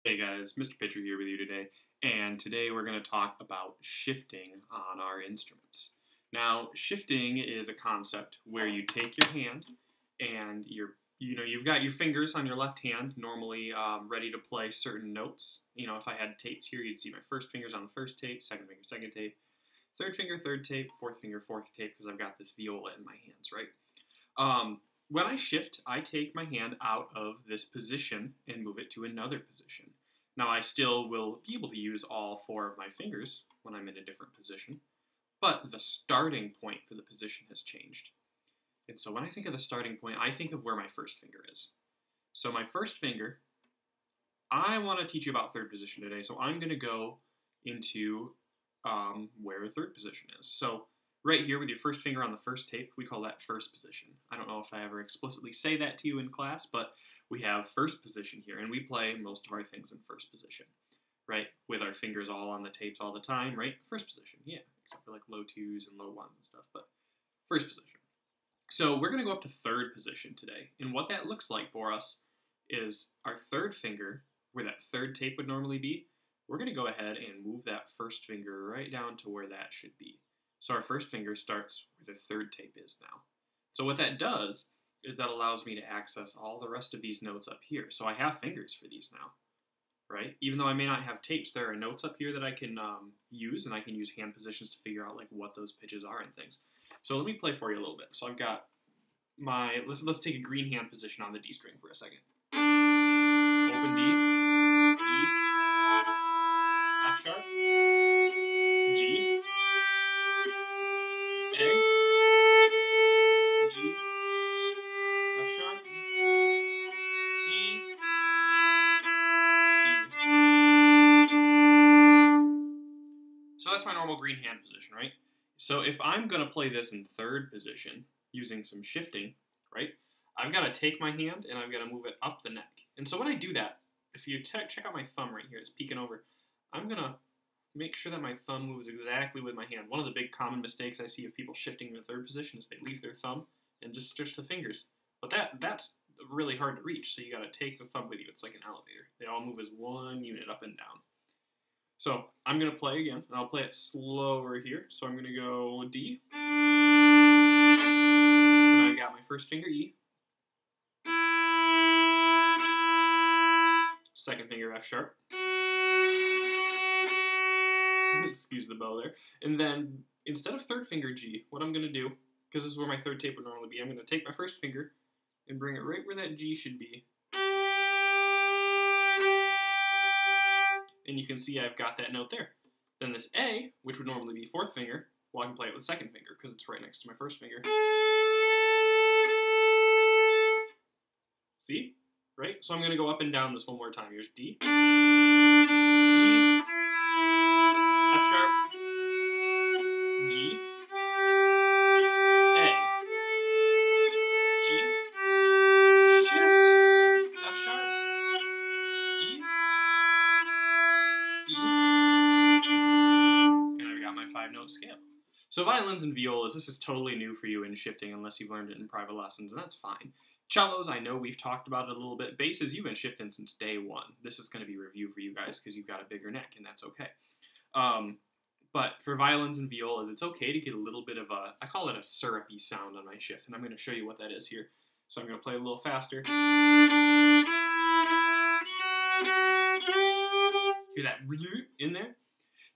Hey guys, Mr. Pitcher here with you today, and today we're going to talk about shifting on our instruments. Now, shifting is a concept where you take your hand and you've got your fingers on your left hand normally ready to play certain notes. If I had tapes here, you'd see my first finger's on the first tape, second finger, second tape, third finger, third tape, fourth finger, fourth tape, because I've got this viola in my hands, right? When I shift, I take my hand out of this position and move it to another position. Now, I still will be able to use all four of my fingers when I'm in a different position, but the starting point for the position has changed. And so when I think of the starting point, I think of where my first finger is. So my first finger, I want to teach you about third position today, so I'm going to go into where third position is. So right here with your first finger on the first tape, we call that first position. I don't know if I ever explicitly say that to you in class, but we have first position here, and we play most of our things in first position, right? With our fingers all on the tapes all the time, right? First position, yeah, except for like low twos and low ones and stuff, but first position. So we're going to go up to third position today, and what that looks like for us is our third finger, where that third tape would normally be, we're going to go ahead and move that first finger right down to where that should be. So our first finger starts where the third tape is now. So what that does is that allows me to access all the rest of these notes up here. So I have fingers for these now, right? Even though I may not have tapes, there are notes up here that I can use, and I can use hand positions to figure out like what those pitches are and things. So let me play for you a little bit. So I've got my, let's take a green hand position on the D string for a second. Open D, E, F sharp, G, A, G, F sharp, E, D. So that's my normal green hand position, right? So if I'm going to play this in third position using some shifting, right, I've got to take my hand and I've got to move it up the neck. And so when I do that, if you check out my thumb right here, it's peeking over, I'm going to make sure that my thumb moves exactly with my hand. One of the big common mistakes I see of people shifting in the third position is they leave their thumb and just stretch the fingers. But that's really hard to reach, so you got to take the thumb with you. It's like an elevator. They all move as one unit up and down. So I'm going to play again, and I'll play it slower here. So I'm going to go D. And I've got my first finger, E. Second finger, F sharp. Excuse the bow there. And then, instead of third finger G, what I'm going to do, because this is where my third tape would normally be, I'm going to take my first finger and bring it right where that G should be. And you can see I've got that note there. Then this A, which would normally be fourth finger, well, I can play it with second finger because it's right next to my first finger. See? Right? So I'm going to go up and down this one more time. Here's D, E, F sharp, G, A, G, shift, F sharp, E, D, and I've got my 5-note scale. So violins and violas, this is totally new for you in shifting unless you've learned it in private lessons, and that's fine. Cellos, I know we've talked about it a little bit. Basses, you've been shifting since day one. This is going to be review for you guys because you've got a bigger neck, and that's okay. But for violins and violas, it's okay to get a little bit of a, I call it a syrupy sound on my shift, and I'm going to show you what that is here. So I'm going to play a little faster. Hear that in there?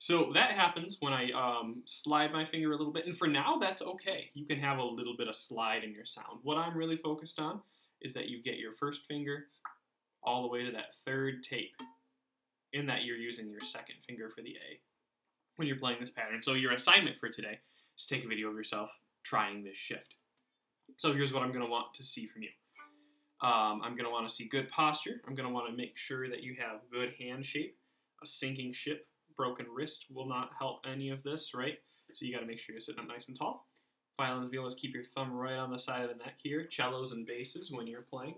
So that happens when I slide my finger a little bit, and for now, that's okay. You can have a little bit of slide in your sound. What I'm really focused on is that you get your first finger all the way to that third tape, and that you're using your second finger for the A when you're playing this pattern. So your assignment for today is to take a video of yourself trying this shift. So here's what I'm going to want to see from you. I'm going to want to see good posture. I'm going to want to make sure that you have good hand shape. A sinking ship, broken wrist will not help any of this, right? So you got to make sure you're sitting up nice and tall. Violins, violas, keep your thumb right on the side of the neck here. Cellos and basses, when you're playing,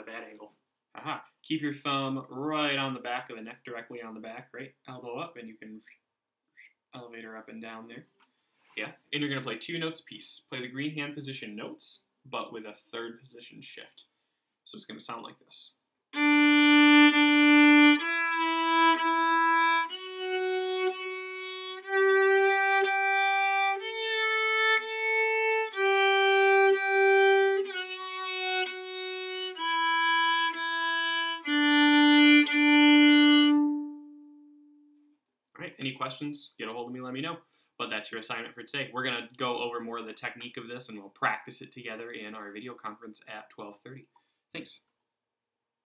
bad angle. Aha. Keep your thumb right on the back of the neck, directly on the back, right? Elbow up, and you can elevator up and down there. Yeah, and you're going to play 2 notes apiece. Play the green hand position notes, but with a third position shift. So it's going to sound like this. any questions, get a hold of me, let me know. But that's your assignment for today. We're going to go over more of the technique of this, and we'll practice it together in our video conference at 12:30. Thanks.